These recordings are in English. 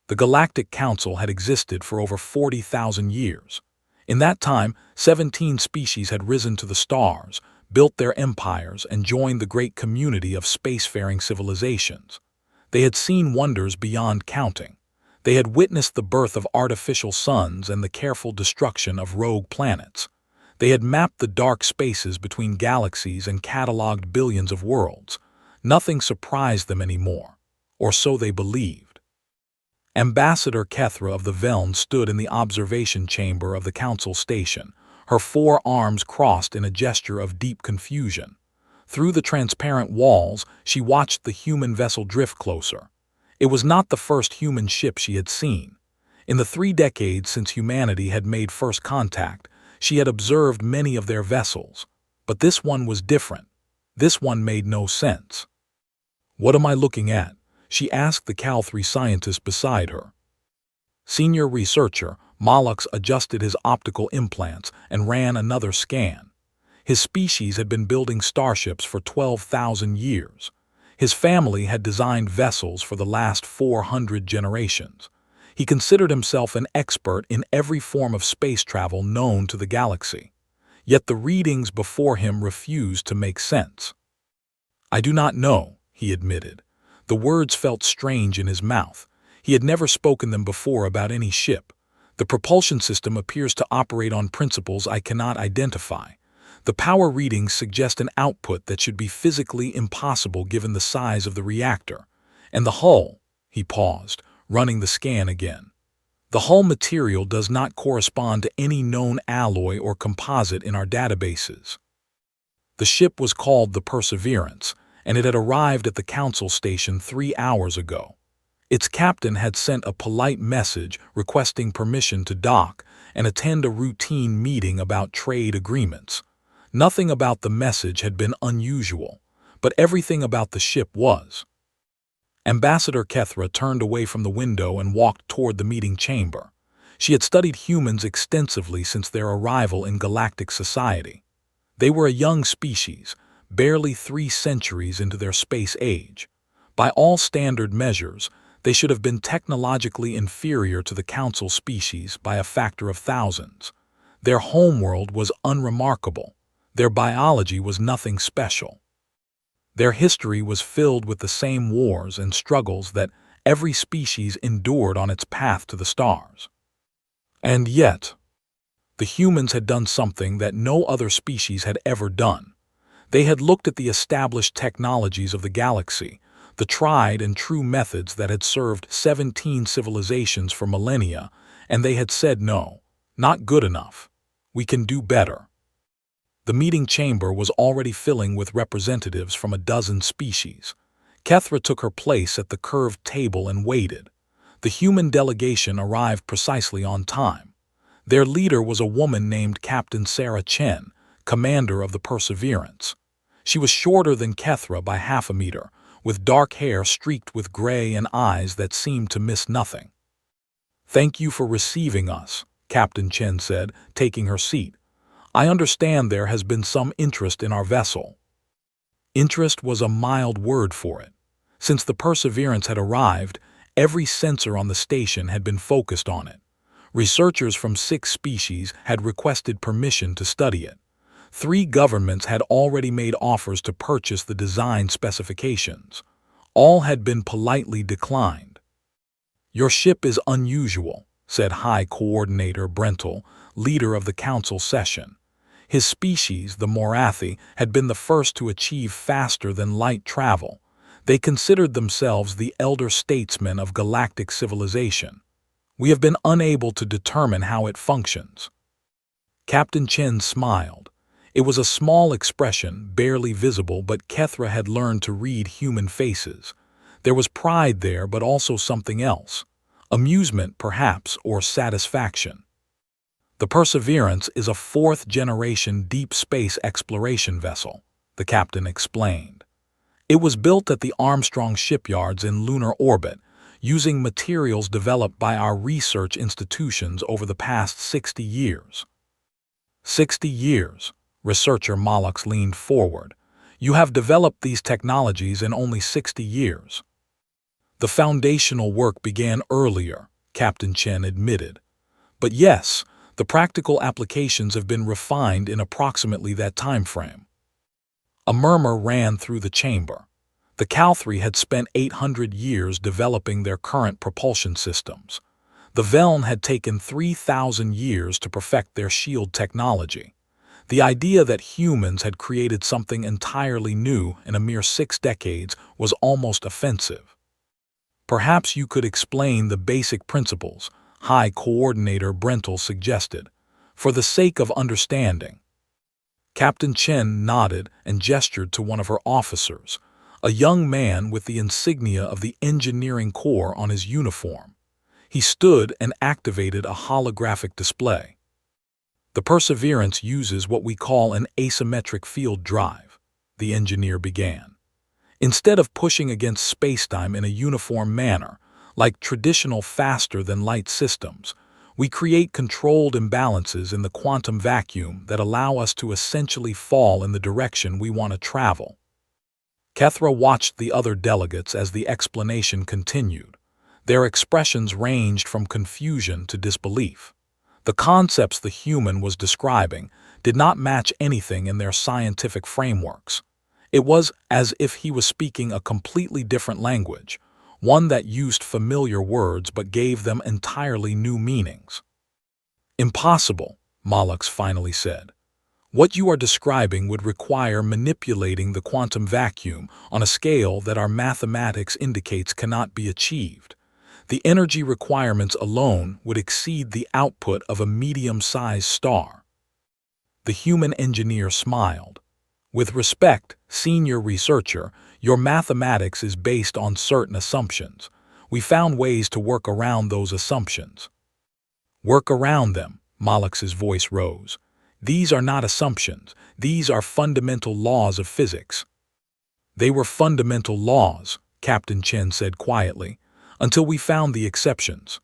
The Galactic Council had existed for over 40,000 years. In that time, 17 species had risen to the stars, built their empires, and joined the great community of spacefaring civilizations. They had seen wonders beyond counting. They had witnessed the birth of artificial suns and the careful destruction of rogue planets. They had mapped the dark spaces between galaxies and cataloged billions of worlds. Nothing surprised them anymore, or so they believed. Ambassador Kethra of the Veln stood in the observation chamber of the council station, her 4 arms crossed in a gesture of deep confusion. Through the transparent walls, she watched the human vessel drift closer. It was not the first human ship she had seen. In the 3 decades since humanity had made first contact, she had observed many of their vessels. But this one was different. This one made no sense. "What am I looking at?" she asked the Cal-3 scientist beside her. Senior researcher Mollux adjusted his optical implants and ran another scan. His species had been building starships for 12,000 years. His family had designed vessels for the last 400 generations. He considered himself an expert in every form of space travel known to the galaxy. Yet the readings before him refused to make sense. "I do not know," he admitted. The words felt strange in his mouth. He had never spoken them before about any ship. "The propulsion system appears to operate on principles I cannot identify. The power readings suggest an output that should be physically impossible given the size of the reactor. And the hull," he paused, running the scan again. "The hull material does not correspond to any known alloy or composite in our databases." The ship was called the Perseverance, and it had arrived at the council station 3 hours ago. Its captain had sent a polite message requesting permission to dock and attend a routine meeting about trade agreements. Nothing about the message had been unusual, but everything about the ship was. Ambassador Kethra turned away from the window and walked toward the meeting chamber. She had studied humans extensively since their arrival in galactic society. They were a young species, barely 3 centuries into their space age. By all standard measures, they should have been technologically inferior to the council species by a factor of thousands. Their homeworld was unremarkable. Their biology was nothing special. Their history was filled with the same wars and struggles that every species endured on its path to the stars. And yet, the humans had done something that no other species had ever done. They had looked at the established technologies of the galaxy, the tried and true methods that had served 17 civilizations for millennia, and they had said no, not good enough. We can do better. The meeting chamber was already filling with representatives from a dozen species. Kethra took her place at the curved table and waited. The human delegation arrived precisely on time. Their leader was a woman named Captain Sarah Chen, commander of the Perseverance. She was shorter than Kethra by half a meter, with dark hair streaked with gray and eyes that seemed to miss nothing. "Thank you for receiving us," Captain Chen said, taking her seat. "I understand there has been some interest in our vessel." Interest was a mild word for it. Since the Perseverance had arrived, every sensor on the station had been focused on it. Researchers from 6 species had requested permission to study it. 3 governments had already made offers to purchase the design specifications. All had been politely declined. "Your ship is unusual," said High Coordinator Brentel, leader of the council session. His species, the Morathi, had been the first to achieve faster-than-light travel. They considered themselves the elder statesmen of galactic civilization. "We have been unable to determine how it functions." Captain Chen smiled. It was a small expression, barely visible, but Kethra had learned to read human faces. There was pride there, but also something else. Amusement, perhaps, or satisfaction. "The Perseverance is a 4th-generation deep space exploration vessel," the captain explained. "It was built at the Armstrong shipyards in lunar orbit, using materials developed by our research institutions over the past 60 years. 60 years, researcher Mollux leaned forward. "You have developed these technologies in only 60 years. The foundational work began earlier, Captain Chen admitted. But yes, the practical applications have been refined in approximately that time frame. A murmur ran through the chamber. The Calthri had spent 800 years developing their current propulsion systems. The Veln had taken 3,000 years to perfect their shield technology. The idea that humans had created something entirely new in a mere 6 decades was almost offensive. Perhaps you could explain the basic principles, High Coordinator Brentel suggested, for the sake of understanding. Captain Chen nodded and gestured to one of her officers, a young man with the insignia of the Engineering Corps on his uniform. He stood and activated a holographic display. The Perseverance uses what we call an asymmetric field drive, the engineer began. Instead of pushing against spacetime in a uniform manner, like traditional faster-than-light systems, we create controlled imbalances in the quantum vacuum that allow us to essentially fall in the direction we want to travel. Kethra watched the other delegates as the explanation continued. Their expressions ranged from confusion to disbelief. The concepts the human was describing did not match anything in their scientific frameworks. It was as if he was speaking a completely different language, one that used familiar words but gave them entirely new meanings. Impossible, Mollux finally said. What you are describing would require manipulating the quantum vacuum on a scale that our mathematics indicates cannot be achieved. The energy requirements alone would exceed the output of a medium-sized star. The human engineer smiled. With respect, senior researcher, your mathematics is based on certain assumptions. We found ways to work around those assumptions. Work around them, Mollux's voice rose. These are not assumptions. These are fundamental laws of physics. They were fundamental laws, Captain Chen said quietly, until we found the exceptions.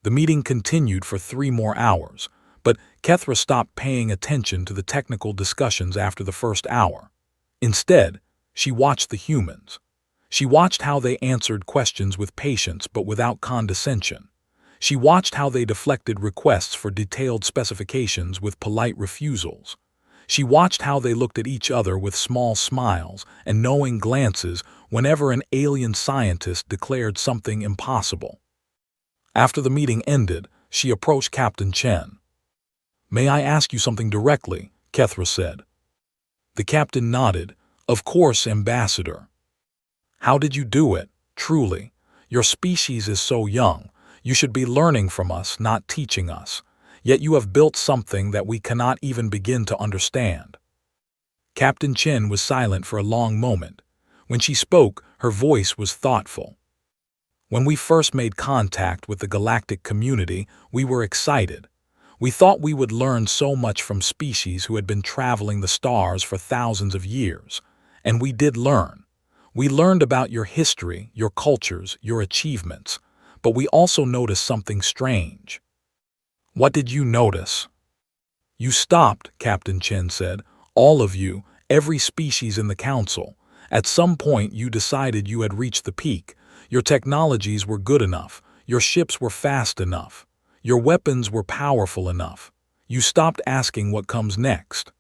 The meeting continued for 3 more hours, but Kethra stopped paying attention to the technical discussions after the first hour. Instead, she watched the humans. She watched how they answered questions with patience but without condescension. She watched how they deflected requests for detailed specifications with polite refusals. She watched how they looked at each other with small smiles and knowing glances whenever an alien scientist declared something impossible. After the meeting ended, she approached Captain Chen. "May I ask you something directly?" Kethra said. The captain nodded. "Of course, Ambassador." "How did you do it? Truly, your species is so young. You should be learning from us, not teaching us. Yet you have built something that we cannot even begin to understand." Captain Chen was silent for a long moment. When she spoke, her voice was thoughtful. "When we first made contact with the galactic community, we were excited. We thought we would learn so much from species who had been traveling the stars for thousands of years. And we did learn. We learned about your history, your cultures, your achievements. But we also noticed something strange." "What did you notice?" "You stopped," Captain Chen said. "All of you, every species in the council. At some point you decided you had reached the peak. Your technologies were good enough. Your ships were fast enough. Your weapons were powerful enough. You stopped asking what comes next."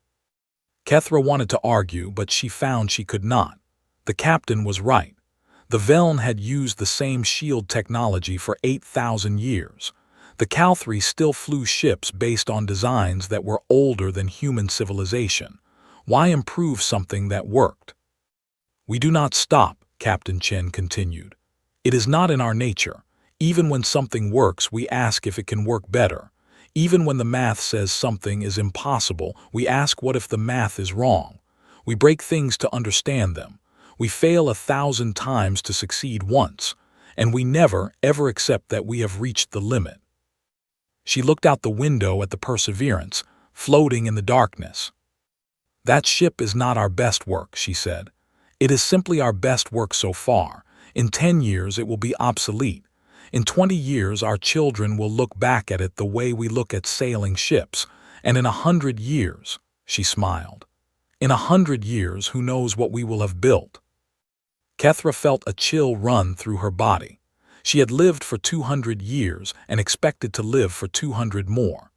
Kethra wanted to argue, but she found she could not. The captain was right. The Veln had used the same shield technology for 8,000 years. The Calthri still flew ships based on designs that were older than human civilization. Why improve something that worked? "We do not stop," Captain Chen continued. "It is not in our nature. Even when something works, we ask if it can work better. Even when the math says something is impossible, we ask what if the math is wrong. We break things to understand them. We fail 1,000 times to succeed once, and we never, ever accept that we have reached the limit." She looked out the window at the Perseverance, floating in the darkness. "That ship is not our best work," she said. "It is simply our best work so far. In 10 years it will be obsolete. In 20 years our children will look back at it the way we look at sailing ships, and in 100 years," she smiled, "in 100 years who knows what we will have built." Kethra felt a chill run through her body. She had lived for 200 years and expected to live for 200 more.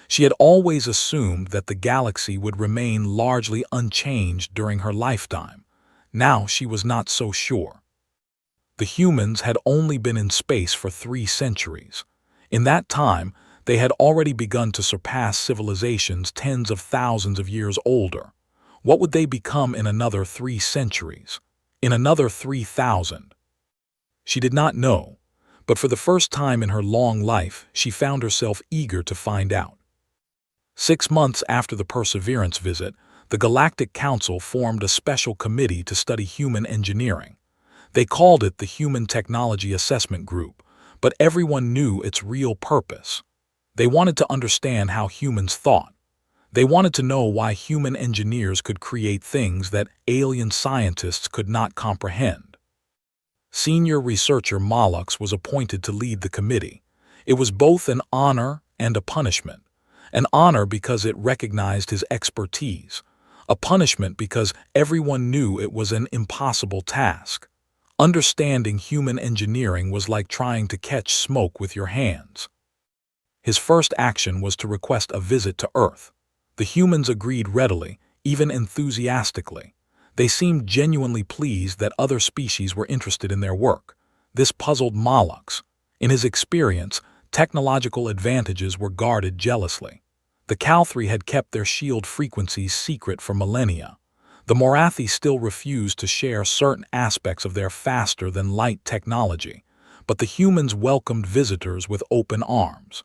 She had always assumed that the galaxy would remain largely unchanged during her lifetime. Now she was not so sure. The humans had only been in space for 3 centuries. In that time, they had already begun to surpass civilizations tens of thousands of years older. What would they become in another 3 centuries? In another 3,000? She did not know, but for the first time in her long life, she found herself eager to find out. 6 months after the Perseverance visit, the Galactic Council formed a special committee to study human engineering. They called it the Human Technology Assessment Group, but everyone knew its real purpose. They wanted to understand how humans thought. They wanted to know why human engineers could create things that alien scientists could not comprehend. Senior researcher Mollux was appointed to lead the committee. It was both an honor and a punishment. An honor because it recognized his expertise. A punishment because everyone knew it was an impossible task. Understanding human engineering was like trying to catch smoke with your hands. His first action was to request a visit to Earth. The humans agreed readily, even enthusiastically. They seemed genuinely pleased that other species were interested in their work. This puzzled Mollux. In his experience, technological advantages were guarded jealously. The Calthri had kept their shield frequencies secret for millennia. The Morathi still refused to share certain aspects of their faster-than-light technology, but the humans welcomed visitors with open arms.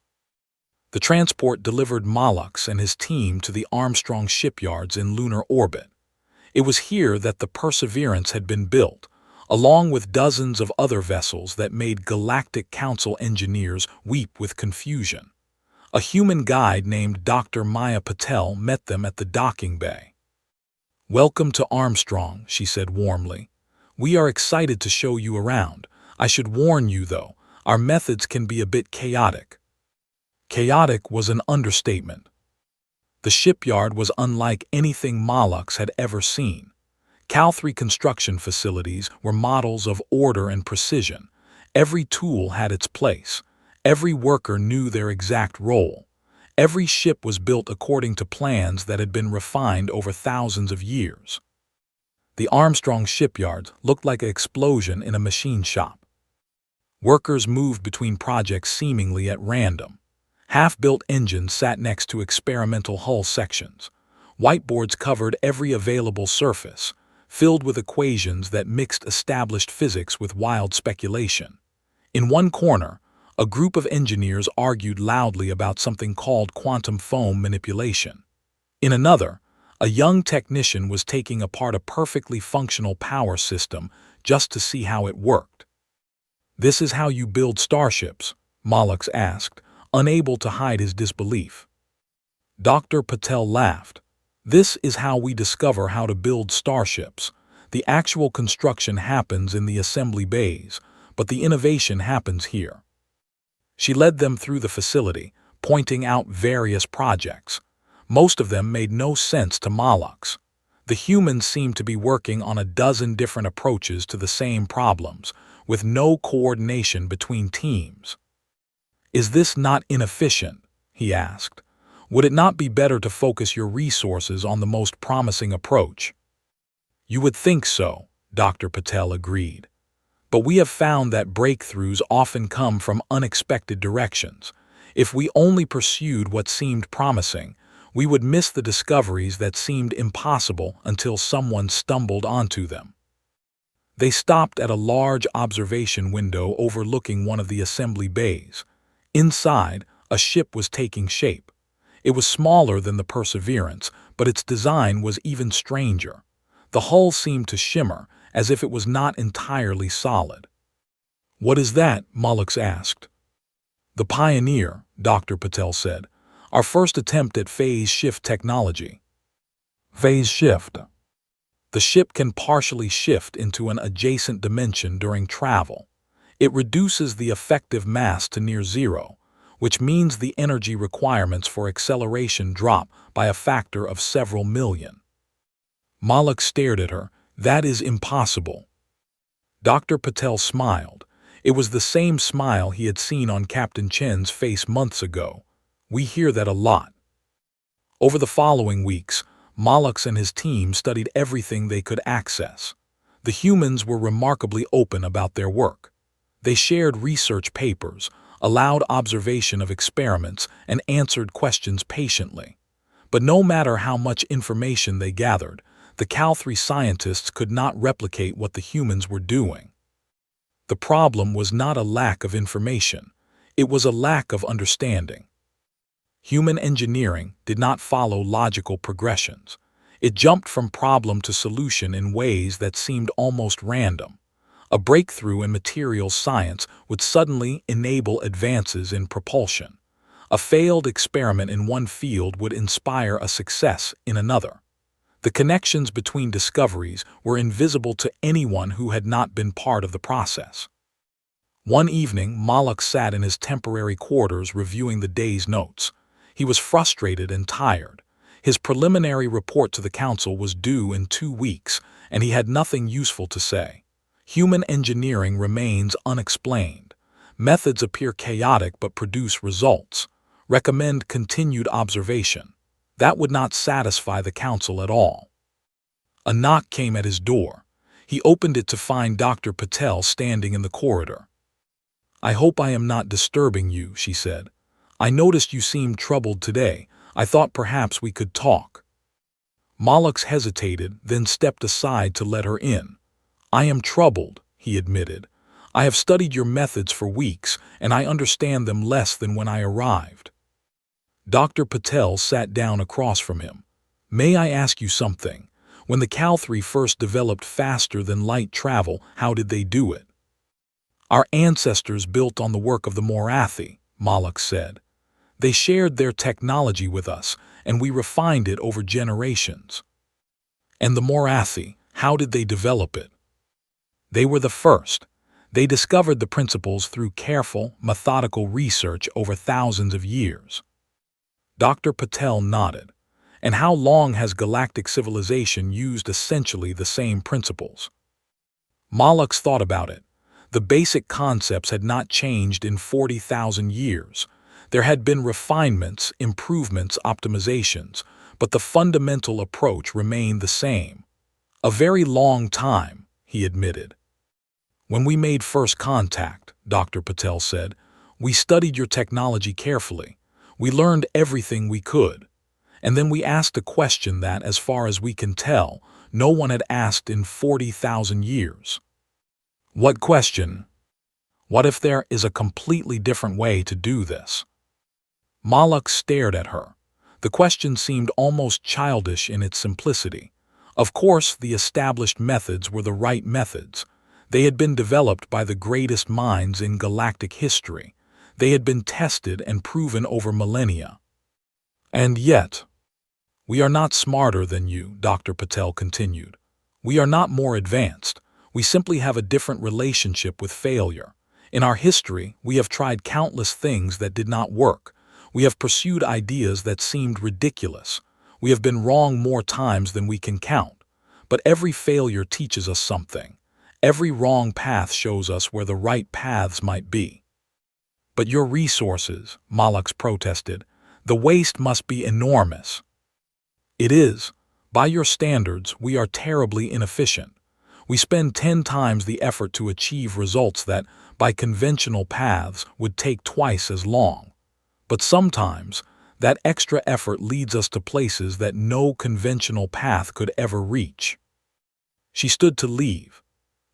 The transport delivered Mollux and his team to the Armstrong shipyards in lunar orbit. It was here that the Perseverance had been built, along with dozens of other vessels that made Galactic Council engineers weep with confusion. A human guide named Dr. Maya Patel met them at the docking bay. "Welcome to Armstrong," she said warmly. "We are excited to show you around. I should warn you, though, our methods can be a bit chaotic." Chaotic was an understatement. The shipyard was unlike anything Mollux had ever seen. Calthri construction facilities were models of order and precision. Every tool had its place. Every worker knew their exact role. Every ship was built according to plans that had been refined over thousands of years. The Armstrong shipyard looked like an explosion in a machine shop. Workers moved between projects seemingly at random. Half-built engines sat next to experimental hull sections. Whiteboards covered every available surface, filled with equations that mixed established physics with wild speculation. In one corner, a group of engineers argued loudly about something called quantum foam manipulation. In another, a young technician was taking apart a perfectly functional power system just to see how it worked. "This is how you build starships?" Mollux asked, unable to hide his disbelief. Dr. Patel laughed. "This is how we discover how to build starships. The actual construction happens in the assembly bays, but the innovation happens here." She led them through the facility, pointing out various projects. Most of them made no sense to Mollux. The humans seemed to be working on a dozen different approaches to the same problems, with no coordination between teams. "Is this not inefficient?" he asked. "Would it not be better to focus your resources on the most promising approach?" "You would think so," Dr. Patel agreed. "But we have found that breakthroughs often come from unexpected directions. If we only pursued what seemed promising, we would miss the discoveries that seemed impossible until someone stumbled onto them." They stopped at a large observation window overlooking one of the assembly bays. Inside, a ship was taking shape. It was smaller than the Perseverance, but its design was even stranger. The hull seemed to shimmer, as if it was not entirely solid. "What is that?" Mollux asked. "The Pioneer," Dr. Patel said. "Our first attempt at phase shift technology." Phase shift. The ship can partially shift into an adjacent dimension during travel. It reduces the effective mass to near zero, which means the energy requirements for acceleration drop by a factor of several million. Mollux stared at her. "That is impossible." Dr. Patel smiled. It was the same smile he had seen on Captain Chen's face months ago. We hear that a lot. Over the following weeks, Mollux and his team studied everything they could access. The humans were remarkably open about their work. They shared research papers, allowed observation of experiments, and answered questions patiently. But no matter how much information they gathered, the Cal-3 scientists could not replicate what the humans were doing. The problem was not a lack of information. It was a lack of understanding. Human engineering did not follow logical progressions. It jumped from problem to solution in ways that seemed almost random. A breakthrough in materials science would suddenly enable advances in propulsion. A failed experiment in one field would inspire a success in another. The connections between discoveries were invisible to anyone who had not been part of the process. One evening, Mollux sat in his temporary quarters reviewing the day's notes. He was frustrated and tired. His preliminary report to the council was due in 2 weeks, and he had nothing useful to say. Human engineering remains unexplained. Methods appear chaotic but produce results. Recommend continued observation. That would not satisfy the council at all. A knock came at his door. He opened it to find Dr. Patel standing in the corridor. "I hope I am not disturbing you," she said. "I noticed you seemed troubled today. I thought perhaps we could talk." Mollux hesitated, then stepped aside to let her in. "I am troubled," he admitted. "I have studied your methods for weeks, and I understand them less than when I arrived." Dr. Patel sat down across from him. "May I ask you something? When the Cal-3 first developed faster than light travel, how did they do it?" "Our ancestors built on the work of the Morathi," Mollux said. "They shared their technology with us, and we refined it over generations." "And the Morathi, how did they develop it?" "They were the first. They discovered the principles through careful, methodical research over thousands of years." Dr. Patel nodded. "And how long has galactic civilization used essentially the same principles?" Mollux thought about it. The basic concepts had not changed in 40,000 years. There had been refinements, improvements, optimizations, but the fundamental approach remained the same. "A very long time," he admitted. "When we made first contact," Dr. Patel said, "we studied your technology carefully. We learned everything we could. And then we asked a question that, as far as we can tell, no one had asked in 40,000 years." "What question?" "What if there is a completely different way to do this?" Mollux stared at her. The question seemed almost childish in its simplicity. Of course, the established methods were the right methods. They had been developed by the greatest minds in galactic history. They had been tested and proven over millennia. "And yet, we are not smarter than you," Dr. Patel continued. "We are not more advanced. We simply have a different relationship with failure. In our history, we have tried countless things that did not work. We have pursued ideas that seemed ridiculous. We have been wrong more times than we can count. But every failure teaches us something. Every wrong path shows us where the right paths might be." "But your resources," Mollux protested, "the waste must be enormous." "It is. By your standards, we are terribly inefficient. We spend 10 times the effort to achieve results that, by conventional paths, would take twice as long. But sometimes, that extra effort leads us to places that no conventional path could ever reach." She stood to leave.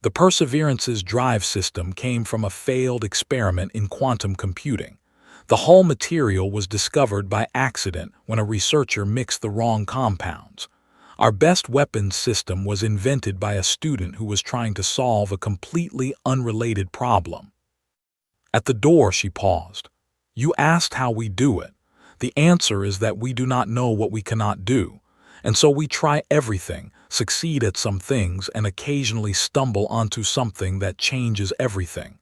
The Perseverance's drive system came from a failed experiment in quantum computing. The hull material was discovered by accident when a researcher mixed the wrong compounds. Our best weapons system was invented by a student who was trying to solve a completely unrelated problem. At the door, she paused. "You asked how we do it. The answer is that we do not know what we cannot do, and so we try everything, succeed at some things, and occasionally stumble onto something that changes everything."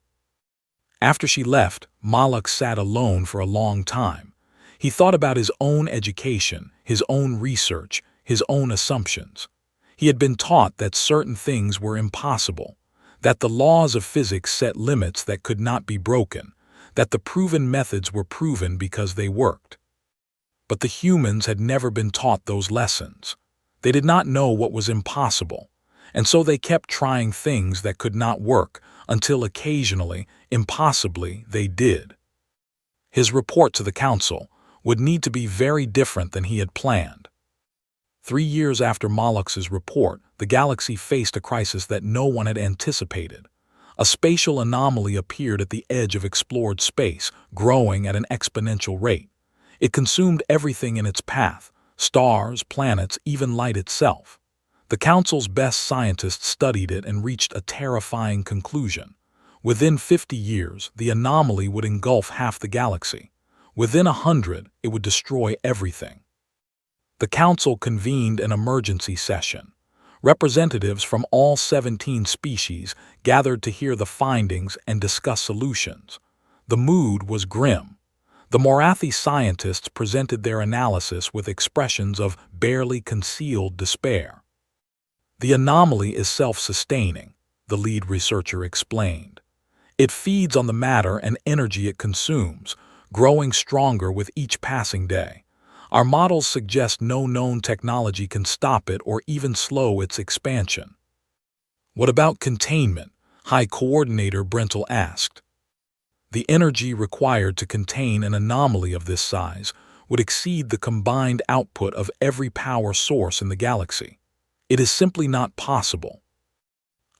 After she left, Mollux sat alone for a long time. He thought about his own education, his own research, his own assumptions. He had been taught that certain things were impossible. that the laws of physics set limits that could not be broken, that the proven methods were proven because they worked. But the humans had never been taught those lessons. They did not know what was impossible, and so they kept trying things that could not work until occasionally, impossibly, they did. His report to the council would need to be very different than he had planned. 3 years after Moloch's report, the galaxy faced a crisis that no one had anticipated. A spatial anomaly appeared at the edge of explored space, growing at an exponential rate. It consumed everything in its path: stars, planets, even light itself. The Council's best scientists studied it and reached a terrifying conclusion. Within 50 years, the anomaly would engulf half the galaxy. Within 100, it would destroy everything. The Council convened an emergency session. Representatives from all 17 species gathered to hear the findings and discuss solutions. The mood was grim. The Morathi scientists presented their analysis with expressions of barely concealed despair. The anomaly is self-sustaining, the lead researcher explained. It feeds on the matter and energy it consumes, growing stronger with each passing day. Our models suggest no known technology can stop it or even slow its expansion. What about containment? High Coordinator Brentel asked. The energy required to contain an anomaly of this size would exceed the combined output of every power source in the galaxy. It is simply not possible.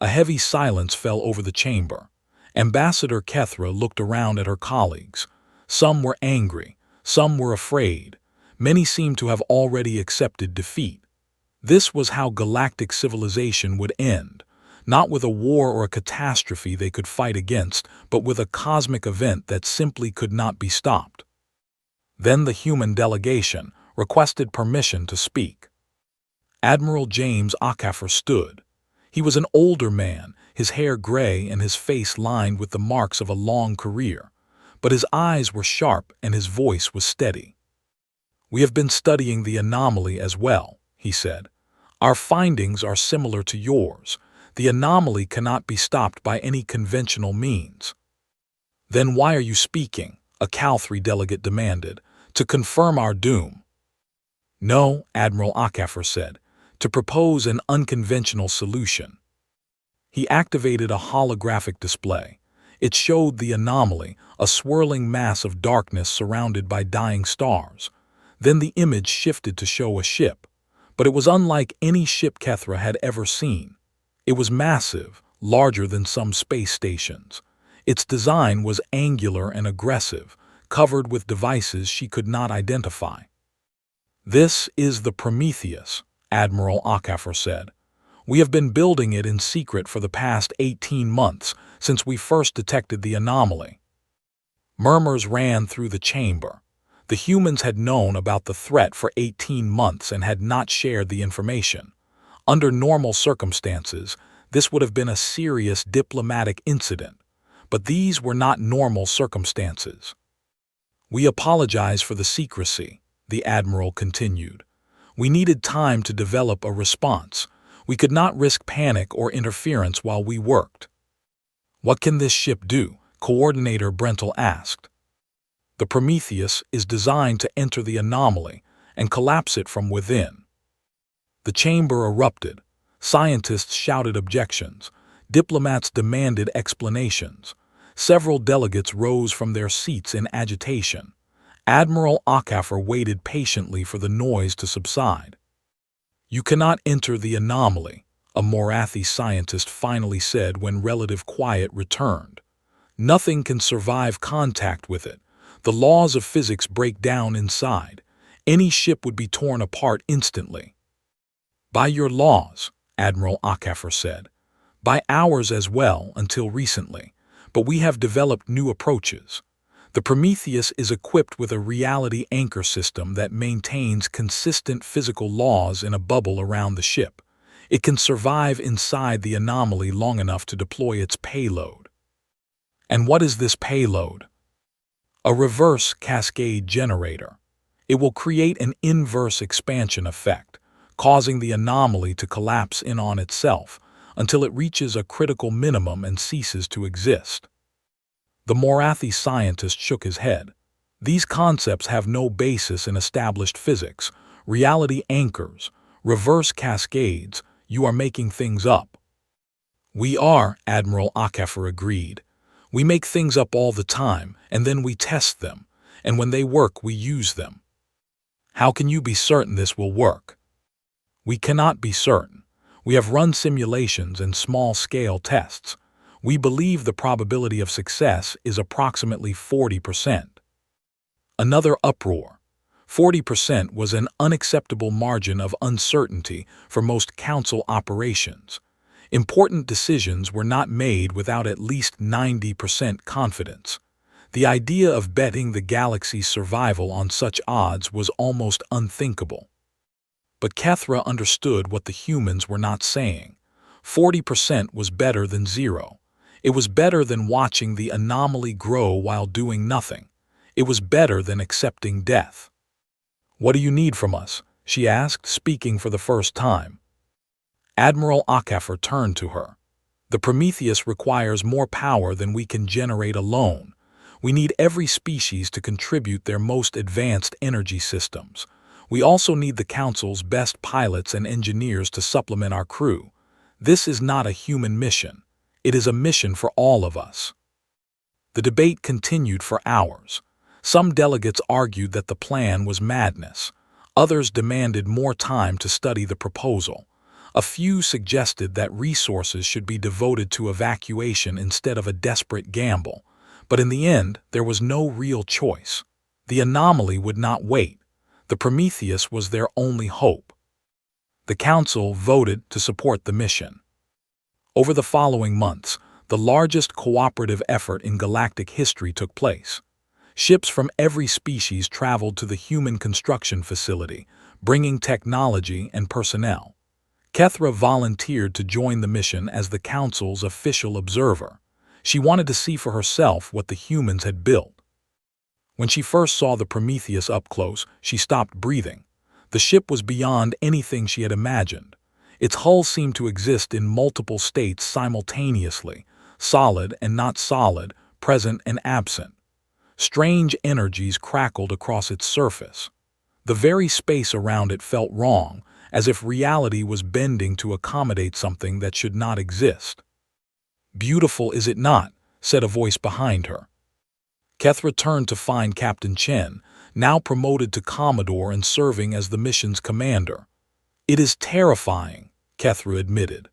A heavy silence fell over the chamber. Ambassador Kethra looked around at her colleagues. Some were angry, some were afraid. Many seemed to have already accepted defeat. This was how galactic civilization would end, not with a war or a catastrophe they could fight against, but with a cosmic event that simply could not be stopped. Then the human delegation requested permission to speak. Admiral James Okafor stood. He was an older man, his hair gray and his face lined with the marks of a long career, but his eyes were sharp and his voice was steady. "We have been studying the anomaly as well," he said. "Our findings are similar to yours. The anomaly cannot be stopped by any conventional means." "Then why are you speaking?" a Cal-3 delegate demanded. "To confirm our doom?" "No," Admiral Okafor said, "to propose an unconventional solution." He activated a holographic display. It showed the anomaly, a swirling mass of darkness surrounded by dying stars. Then the image shifted to show a ship, but it was unlike any ship Kethra had ever seen. It was massive, larger than some space stations. Its design was angular and aggressive, covered with devices she could not identify. "This is the Prometheus," Admiral Okafor said. "We have been building it in secret for the past 18 months, since we first detected the anomaly." Murmurs ran through the chamber. The humans had known about the threat for 18 months and had not shared the information. Under normal circumstances, this would have been a serious diplomatic incident, but these were not normal circumstances. "We apologize for the secrecy," the Admiral continued. "We needed time to develop a response. We could not risk panic or interference while we worked." "What can this ship do?" Coordinator Brentel asked. "The Prometheus is designed to enter the anomaly and collapse it from within." The chamber erupted. Scientists shouted objections. Diplomats demanded explanations. Several delegates rose from their seats in agitation. Admiral Okafor waited patiently for the noise to subside. "You cannot enter the anomaly," a Morathi scientist finally said when relative quiet returned. "Nothing can survive contact with it. The laws of physics break down inside. Any ship would be torn apart instantly." "By your laws," Admiral Okafor said. "By ours as well, until recently. But we have developed new approaches. The Prometheus is equipped with a reality anchor system that maintains consistent physical laws in a bubble around the ship. It can survive inside the anomaly long enough to deploy its payload." "And what is this payload?" "A reverse cascade generator. It will create an inverse expansion effect, causing the anomaly to collapse in on itself, until it reaches a critical minimum and ceases to exist. The Morathi scientist shook his head. These concepts have no basis in established physics, reality anchors, reverse cascades. You are making things up. We are, Admiral HFY agreed. We make things up all the time, and then we test them, and when they work, we use them. How can you be certain this will work? We cannot be certain. We have run simulations and small-scale tests. We believe the probability of success is approximately 40%. Another uproar. 40% was an unacceptable margin of uncertainty for most council operations. Important decisions were not made without at least 90% confidence. The idea of betting the galaxy's survival on such odds was almost unthinkable. But Kethra understood what the humans were not saying. 40% was better than zero. It was better than watching the anomaly grow while doing nothing. It was better than accepting death. "What do you need from us?" she asked, speaking for the first time. Admiral HFY turned to her. "The Prometheus requires more power than we can generate alone. We need every species to contribute their most advanced energy systems. We also need the Council's best pilots and engineers to supplement our crew. This is not a human mission. It is a mission for all of us." The debate continued for hours. Some delegates argued that the plan was madness. Others demanded more time to study the proposal. A few suggested that resources should be devoted to evacuation instead of a desperate gamble. But in the end, there was no real choice. The anomaly would not wait. The Prometheus was their only hope. The Council voted to support the mission. Over the following months, the largest cooperative effort in galactic history took place. Ships from every species traveled to the human construction facility, bringing technology and personnel. Kethra volunteered to join the mission as the Council's official observer. She wanted to see for herself what the humans had built. When she first saw the Prometheus up close, she stopped breathing. The ship was beyond anything she had imagined. Its hull seemed to exist in multiple states simultaneously, solid and not solid, present and absent. Strange energies crackled across its surface. The very space around it felt wrong, as if reality was bending to accommodate something that should not exist. "Beautiful, is it not?" said a voice behind her. Kethra turned to find Captain Chen, now promoted to Commodore and serving as the mission's commander. "It is terrifying," Kethra admitted.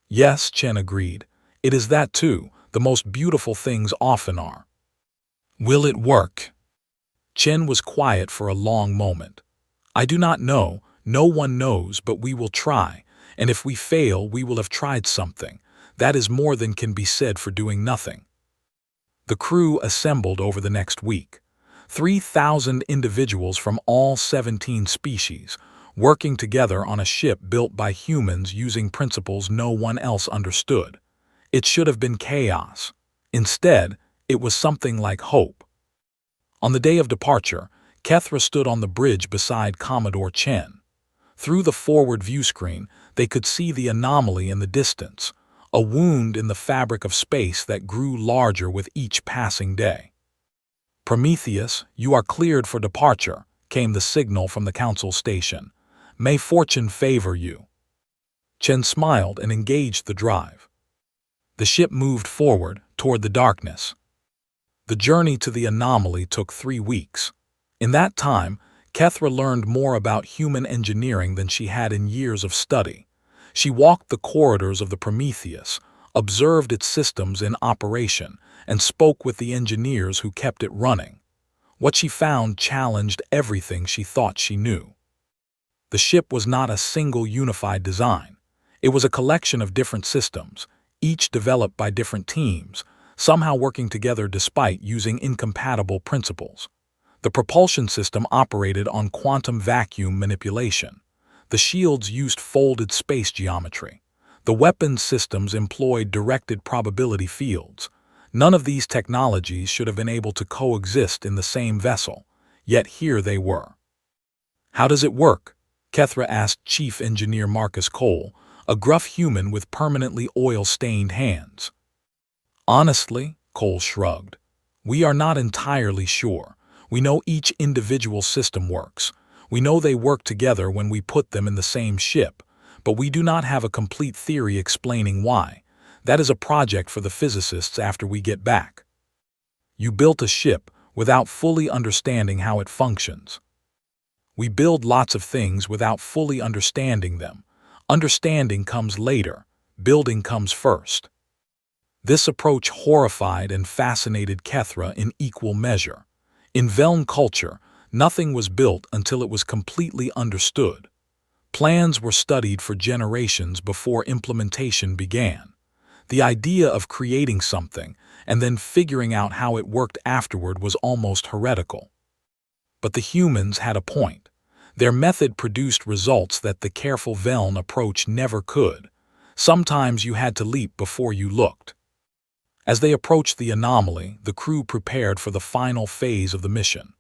"Yes," Chen agreed. "It is that too. The most beautiful things often are." "Will it work?" Chen was quiet for a long moment. "I do not know. No one knows, but we will try. And if we fail, we will have tried something. That is more than can be said for doing nothing." The crew assembled over the next week. 3,000 individuals from all 17 species, working together on a ship built by humans using principles no one else understood. It should have been chaos. Instead, it was something like hope. On the day of departure, Kethra stood on the bridge beside Commodore Chen. Through the forward view screen, they could see the anomaly in the distance, a wound in the fabric of space that grew larger with each passing day. "Prometheus, you are cleared for departure," came the signal from the Council station. "May fortune favor you." Chen smiled and engaged the drive. The ship moved forward toward the darkness. The journey to the anomaly took 3 weeks. In that time, Kethra learned more about human engineering than she had in years of study. She walked the corridors of the Prometheus, observed its systems in operation, and spoke with the engineers who kept it running. What she found challenged everything she thought she knew. The ship was not a single unified design. It was a collection of different systems, each developed by different teams, somehow working together despite using incompatible principles. The propulsion system operated on quantum vacuum manipulation. The shields used folded space geometry. The weapons systems employed directed probability fields. None of these technologies should have been able to coexist in the same vessel, yet here they were. "How does it work?" Kethra asked Chief Engineer Marcus Cole, a gruff human with permanently oil-stained hands. Honestly, Cole shrugged, we are not entirely sure. We know each individual system works. We know they work together when we put them in the same ship, but we do not have a complete theory explaining why. That is a project for the physicists after we get back. You built a ship without fully understanding how it functions. We build lots of things without fully understanding them. Understanding comes later. Building comes first. This approach horrified and fascinated Kethra in equal measure. In Veln culture, nothing was built until it was completely understood. Plans were studied for generations before implementation began. The idea of creating something and then figuring out how it worked afterward was almost heretical. But the humans had a point. Their method produced results that the careful Veln approach never could. Sometimes you had to leap before you looked. As they approached the anomaly, the crew prepared for the final phase of the mission.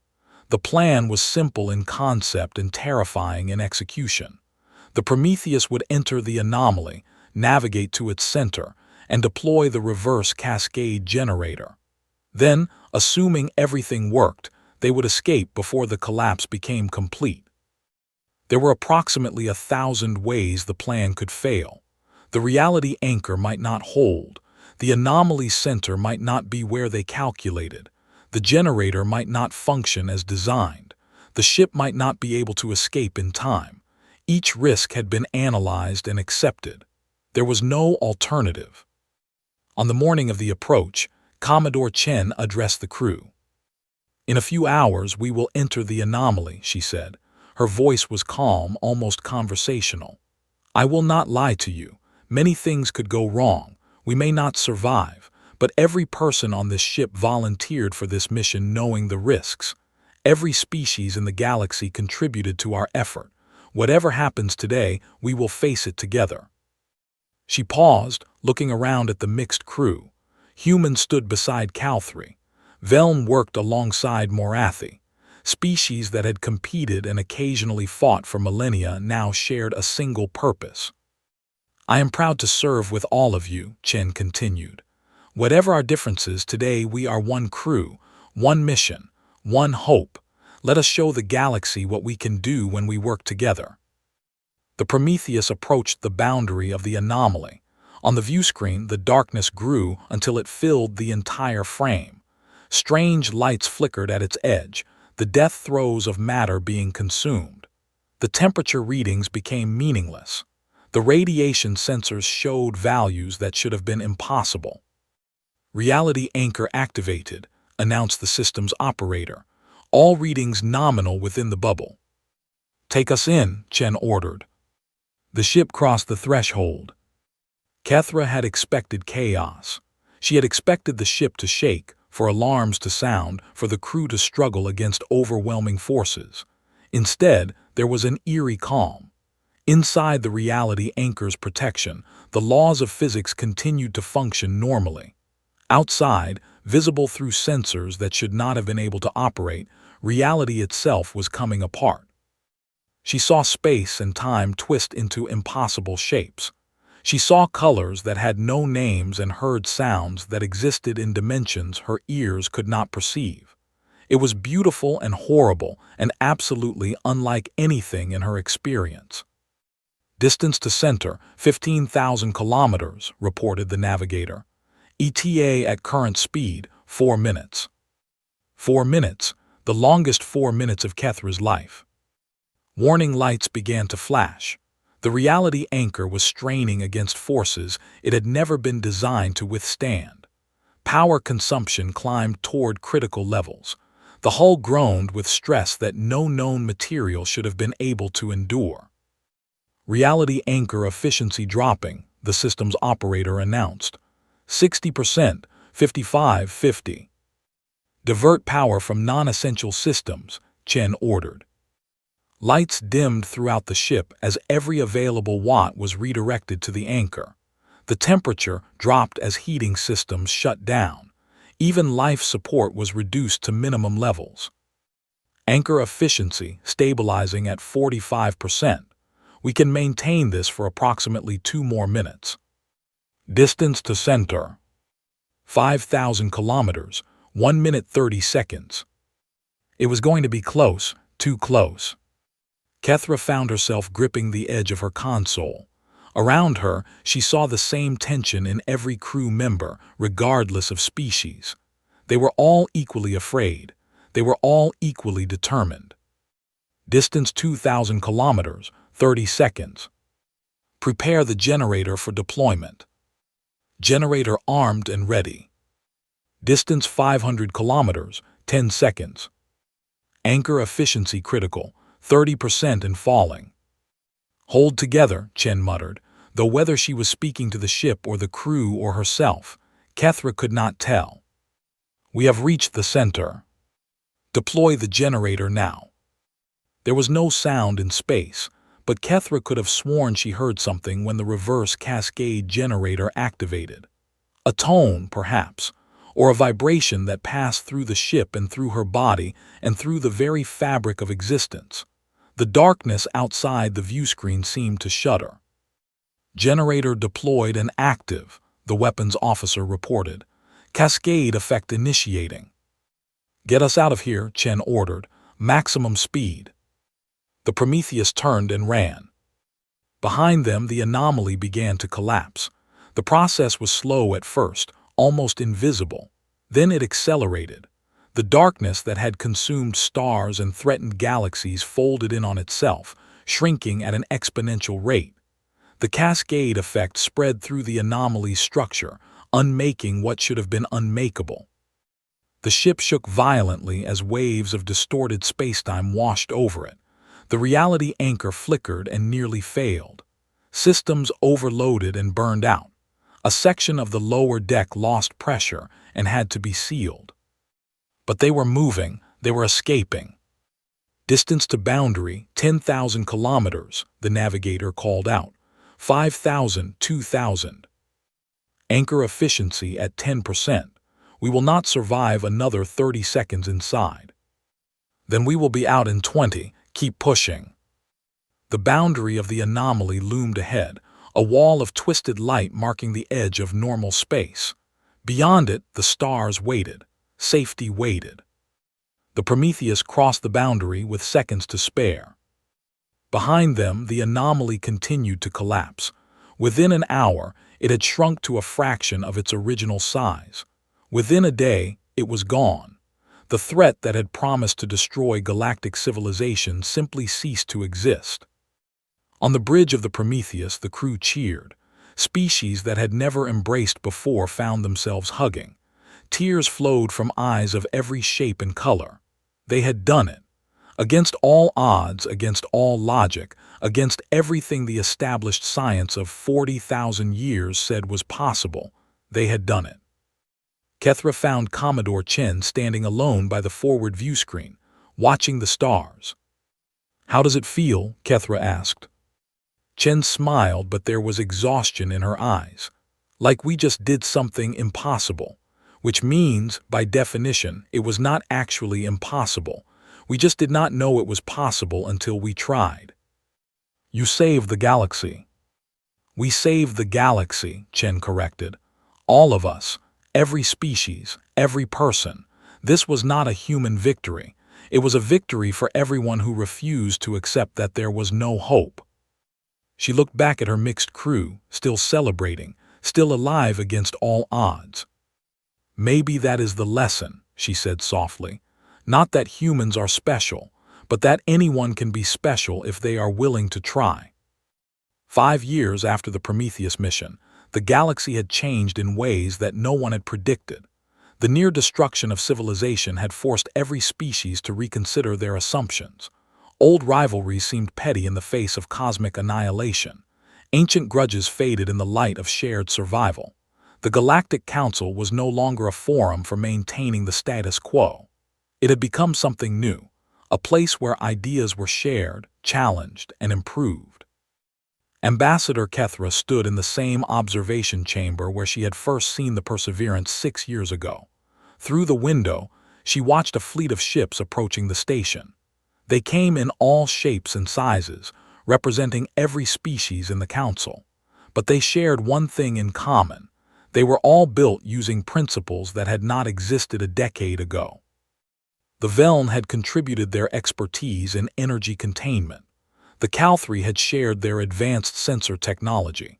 The plan was simple in concept and terrifying in execution. The Prometheus would enter the anomaly, navigate to its center, and deploy the reverse cascade generator. Then, assuming everything worked, they would escape before the collapse became complete. There were approximately 1,000 ways the plan could fail. The reality anchor might not hold. The anomaly center might not be where they calculated. The generator might not function as designed. The ship might not be able to escape in time. Each risk had been analyzed and accepted. There was no alternative. On the morning of the approach, Commodore Chen addressed the crew. "In a few hours we will enter the anomaly," she said. Her voice was calm, almost conversational. "I will not lie to you. Many things could go wrong. We may not survive, but every person on this ship volunteered for this mission knowing the risks. Every species in the galaxy contributed to our effort. Whatever happens today, we will face it together." She paused, looking around at the mixed crew. Humans stood beside Calthri. Veln worked alongside Morathi. Species that had competed and occasionally fought for millennia now shared a single purpose. "I am proud to serve with all of you," Chen continued. "Whatever our differences, today we are one crew, one mission, one hope. Let us show the galaxy what we can do when we work together." The Prometheus approached the boundary of the anomaly. On the viewscreen, the darkness grew until it filled the entire frame. Strange lights flickered at its edge, the death throes of matter being consumed. The temperature readings became meaningless. The radiation sensors showed values that should have been impossible. "Reality anchor activated," announced the system's operator. "All readings nominal within the bubble." "Take us in," Chen ordered. The ship crossed the threshold. Kethra had expected chaos. She had expected the ship to shake, for alarms to sound, for the crew to struggle against overwhelming forces. Instead, there was an eerie calm. Inside the reality anchor's protection, the laws of physics continued to function normally. Outside, visible through sensors that should not have been able to operate, reality itself was coming apart. She saw space and time twist into impossible shapes. She saw colors that had no names and heard sounds that existed in dimensions her ears could not perceive. It was beautiful and horrible and absolutely unlike anything in her experience. "Distance to center, 15,000 kilometers," reported the navigator. "ETA at current speed, 4 minutes. 4 minutes, the longest 4 minutes of Kethra's life. Warning lights began to flash. The reality anchor was straining against forces it had never been designed to withstand. Power consumption climbed toward critical levels. The hull groaned with stress that no known material should have been able to endure. "Reality anchor efficiency dropping," the system's operator announced. 60%, 55-50. "Divert power from non-essential systems," Chen ordered. Lights dimmed throughout the ship as every available watt was redirected to the anchor. The temperature dropped as heating systems shut down. Even life support was reduced to minimum levels. Anchor efficiency stabilizing at 45%. We can maintain this for approximately 2 more minutes. Distance to center: 5,000 kilometers, 1 minute 30 seconds. It was going to be close, too close. Kethra found herself gripping the edge of her console. Around her, she saw the same tension in every crew member, regardless of species. They were all equally afraid. They were all equally determined. Distance 2,000 kilometers, 30 seconds. Prepare the generator for deployment. Generator armed and ready. Distance 500 kilometers, 10 seconds. Anchor efficiency critical, 30% and falling. Hold together, Chen muttered, though whether she was speaking to the ship or the crew or herself, Kethra could not tell. We have reached the center. Deploy the generator now. There was no sound in space, but Kethra could have sworn she heard something when the reverse cascade generator activated. A tone, perhaps, or a vibration that passed through the ship and through her body and through the very fabric of existence. The darkness outside the viewscreen seemed to shudder. Generator deployed and active, the weapons officer reported. Cascade effect initiating. Get us out of here, Chen ordered. Maximum speed. The Prometheus turned and ran. Behind them, the anomaly began to collapse. The process was slow at first, almost invisible. Then it accelerated. The darkness that had consumed stars and threatened galaxies folded in on itself, shrinking at an exponential rate. The cascade effect spread through the anomaly's structure, unmaking what should have been unmakeable. The ship shook violently as waves of distorted spacetime washed over it. The reality anchor flickered and nearly failed. Systems overloaded and burned out. A section of the lower deck lost pressure and had to be sealed. But they were moving, they were escaping. Distance to boundary, 10,000 kilometers, the navigator called out. 5,000, 2,000. Anchor efficiency at 10%. We will not survive another 30 seconds inside. Then we will be out in 20. Keep pushing. The boundary of the anomaly loomed ahead, a wall of twisted light marking the edge of normal space. Beyond it, the stars waited. Safety waited. The Prometheus crossed the boundary with seconds to spare. Behind them, the anomaly continued to collapse. Within an hour, it had shrunk to a fraction of its original size. Within a day, it was gone. The threat that had promised to destroy galactic civilization simply ceased to exist. On the bridge of the Prometheus, the crew cheered. Species that had never embraced before found themselves hugging. Tears flowed from eyes of every shape and color. They had done it. Against all odds, against all logic, against everything the established science of 40,000 years said was possible, they had done it. Kethra found Commodore Chen standing alone by the forward view screen, watching the stars. "How does it feel?" Kethra asked. Chen smiled, but there was exhaustion in her eyes. "Like we just did something impossible. Which means, by definition, it was not actually impossible. We just did not know it was possible until we tried." "You saved the galaxy." "We saved the galaxy," Chen corrected. "All of us. Every species, every person. This was not a human victory. It was a victory for everyone who refused to accept that there was no hope." She looked back at her mixed crew, still celebrating, still alive against all odds. "Maybe that is the lesson," she said softly. "Not that humans are special, but that anyone can be special if they are willing to try." 5 years after the Prometheus mission, the galaxy had changed in ways that no one had predicted. The near destruction of civilization had forced every species to reconsider their assumptions. Old rivalries seemed petty in the face of cosmic annihilation. Ancient grudges faded in the light of shared survival. The Galactic Council was no longer a forum for maintaining the status quo. It had become something new, a place where ideas were shared, challenged, and improved. Ambassador Kethra stood in the same observation chamber where she had first seen the Perseverance 6 years ago. Through the window, she watched a fleet of ships approaching the station. They came in all shapes and sizes, representing every species in the council. But they shared one thing in common. They were all built using principles that had not existed a decade ago. The Veln had contributed their expertise in energy containment. The Calthri had shared their advanced sensor technology.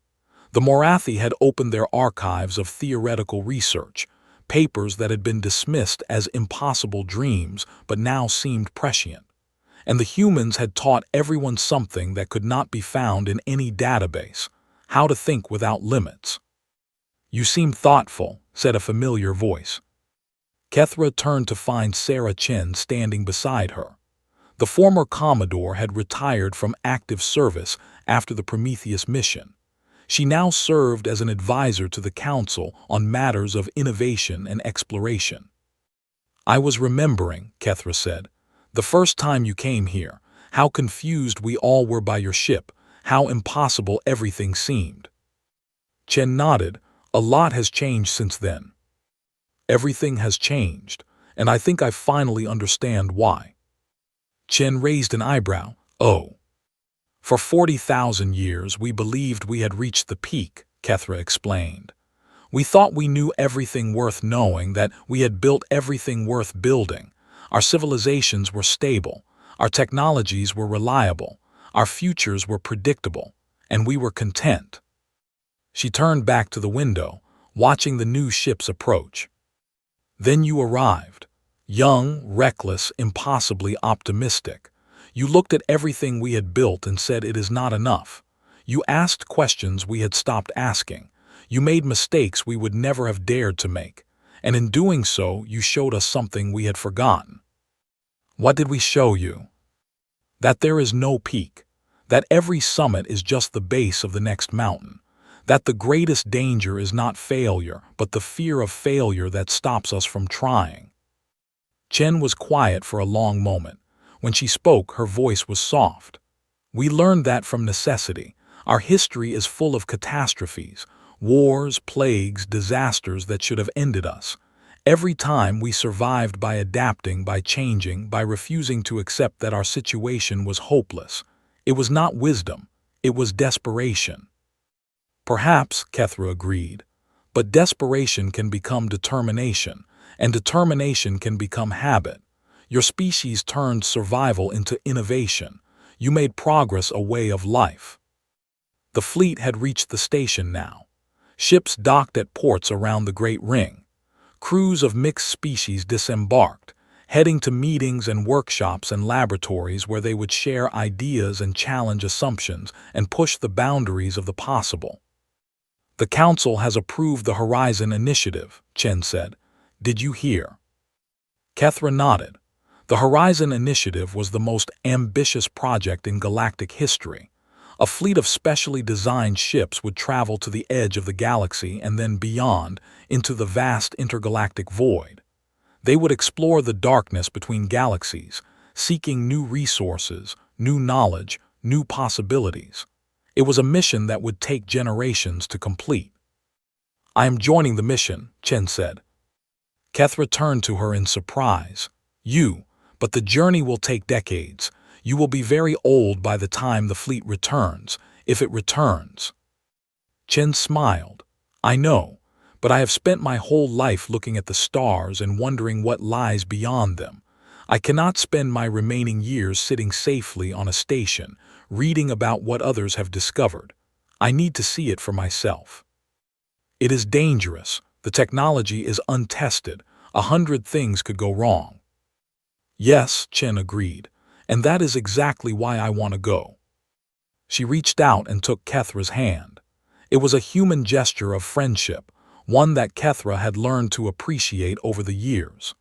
The Morathi had opened their archives of theoretical research, papers that had been dismissed as impossible dreams but now seemed prescient. And the humans had taught everyone something that could not be found in any database: how to think without limits. "You seem thoughtful," said a familiar voice. Kethra turned to find Sarah Chen standing beside her. The former Commodore had retired from active service after the Prometheus mission. She now served as an advisor to the Council on matters of innovation and exploration. "I was remembering," Kethra said, "the first time you came here, how confused we all were by your ship, how impossible everything seemed." Chen nodded. "A lot has changed since then." "Everything has changed, and I think I finally understand why." Chen raised an eyebrow. "Oh. For 40,000 years we believed we had reached the peak," Kethra explained. "We thought we knew everything worth knowing, that we had built everything worth building. Our civilizations were stable, our technologies were reliable, our futures were predictable, and we were content." She turned back to the window, watching the new ships approach. "Then you arrived. Young, reckless, impossibly optimistic. You looked at everything we had built and said it is not enough. You asked questions we had stopped asking. You made mistakes we would never have dared to make. And in doing so, you showed us something we had forgotten." "What did we show you?" "That there is no peak. That every summit is just the base of the next mountain. That the greatest danger is not failure, but the fear of failure that stops us from trying." Chen was quiet for a long moment. When she spoke, her voice was soft. "We learned that from necessity. Our history is full of catastrophes, wars, plagues, disasters that should have ended us. Every time we survived by adapting, by changing, by refusing to accept that our situation was hopeless. It was not wisdom, it was desperation." "Perhaps," Kethra agreed, "but desperation can become determination, and determination can become habit. Your species turned survival into innovation. You made progress a way of life." The fleet had reached the station now. Ships docked at ports around the Great Ring. Crews of mixed species disembarked, heading to meetings and workshops and laboratories where they would share ideas and challenge assumptions and push the boundaries of the possible. "The Council has approved the Horizon Initiative," Chen said. "Did you hear?" Kethra nodded. The Horizon Initiative was the most ambitious project in galactic history. A fleet of specially designed ships would travel to the edge of the galaxy and then beyond, into the vast intergalactic void. They would explore the darkness between galaxies, seeking new resources, new knowledge, new possibilities. It was a mission that would take generations to complete. "I am joining the mission," Chen said. Kethra turned to her in surprise. But the journey will take decades. You will be very old by the time the fleet returns, if it returns." Chen smiled. "I know, but I have spent my whole life looking at the stars and wondering what lies beyond them. I cannot spend my remaining years sitting safely on a station, reading about what others have discovered. I need to see it for myself. It is dangerous. The technology is untested. 100 things could go wrong." "Yes," Chen agreed, "and that is exactly why I want to go." She reached out and took Kethra's hand. It was a human gesture of friendship, one that Kethra had learned to appreciate over the years.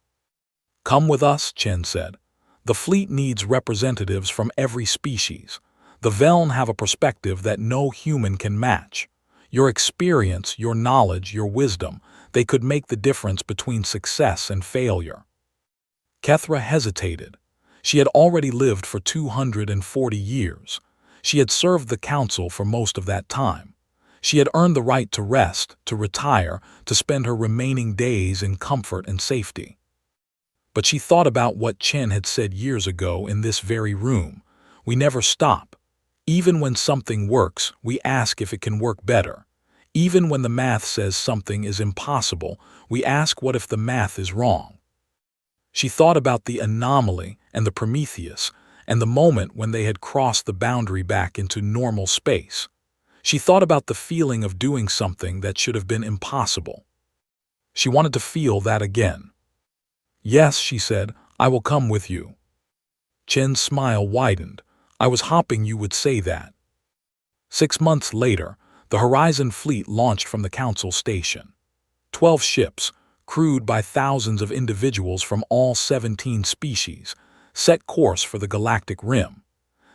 "Come with us," Chen said. "The fleet needs representatives from every species. The Veln have a perspective that no human can match. Your experience, your knowledge, your wisdom, they could make the difference between success and failure." Kethra hesitated. She had already lived for 240 years. She had served the Council for most of that time. She had earned the right to rest, to retire, to spend her remaining days in comfort and safety. But she thought about what Chen had said years ago in this very room. "We never stop. Even when something works, we ask if it can work better. Even when the math says something is impossible, we ask what if the math is wrong. She thought about the anomaly and the Prometheus, and the moment when they had crossed the boundary back into normal space. She thought about the feeling of doing something that should have been impossible. She wanted to feel that again. "Yes," she said, "I will come with you." Chen's smile widened. "I was hoping you would say that." 6 months later, the Horizon fleet launched from the Council Station. 12 ships, crewed by thousands of individuals from all 17 species, set course for the galactic rim.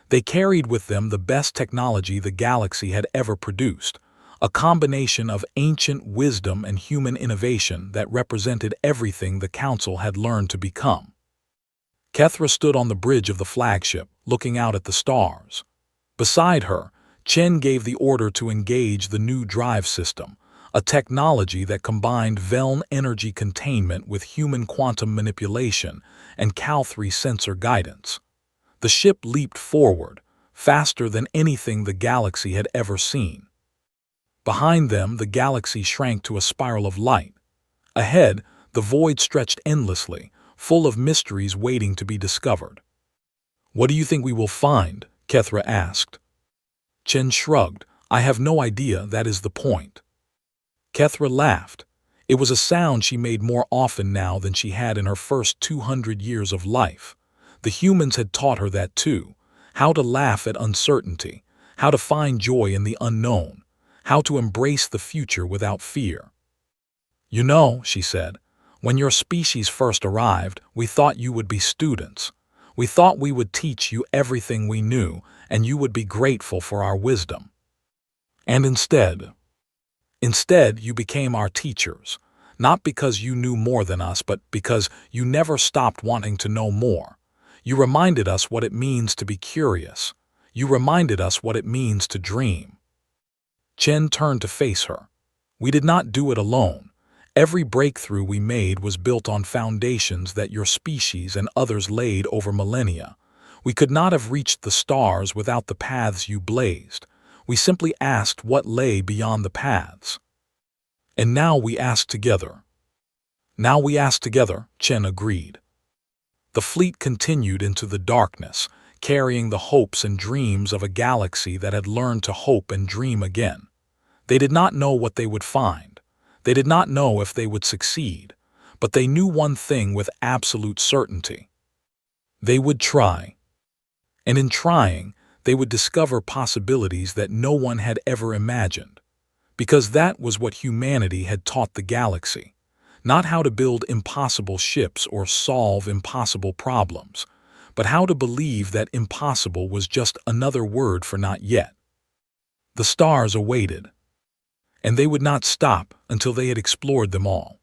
They carried with them the best technology the galaxy had ever produced, a combination of ancient wisdom and human innovation that represented everything the Council had learned to become. Kethra stood on the bridge of the flagship, looking out at the stars. Beside her, Chen gave the order to engage the new drive system, a technology that combined Veln energy containment with human quantum manipulation and Cal-3 sensor guidance. The ship leaped forward, faster than anything the galaxy had ever seen. Behind them, the galaxy shrank to a spiral of light. Ahead, the void stretched endlessly, full of mysteries waiting to be discovered. "What do you think we will find?" Kethra asked. Chen shrugged. "I have no idea, that is the point." Kethra laughed. It was a sound she made more often now than she had in her first 200 years of life. The humans had taught her that too, how to laugh at uncertainty, how to find joy in the unknown, how to embrace the future without fear. "You know," she said, "when your species first arrived, we thought you would be students. We thought we would teach you everything we knew, and you would be grateful for our wisdom. And instead you became our teachers, not because you knew more than us, but because you never stopped wanting to know more. You reminded us what it means to be curious. You reminded us what it means to dream." Chen turned to face her. "We did not do it alone. Every breakthrough we made was built on foundations that your species and others laid over millennia. We could not have reached the stars without the paths you blazed. We simply asked what lay beyond the paths. And now we ask together." "Now we ask together," Chen agreed. The fleet continued into the darkness, carrying the hopes and dreams of a galaxy that had learned to hope and dream again. They did not know what they would find. They did not know if they would succeed, but they knew one thing with absolute certainty. They would try. And in trying, they would discover possibilities that no one had ever imagined. Because that was what humanity had taught the galaxy. Not how to build impossible ships or solve impossible problems, but how to believe that impossible was just another word for not yet. The stars awaited. And they would not stop until they had explored them all.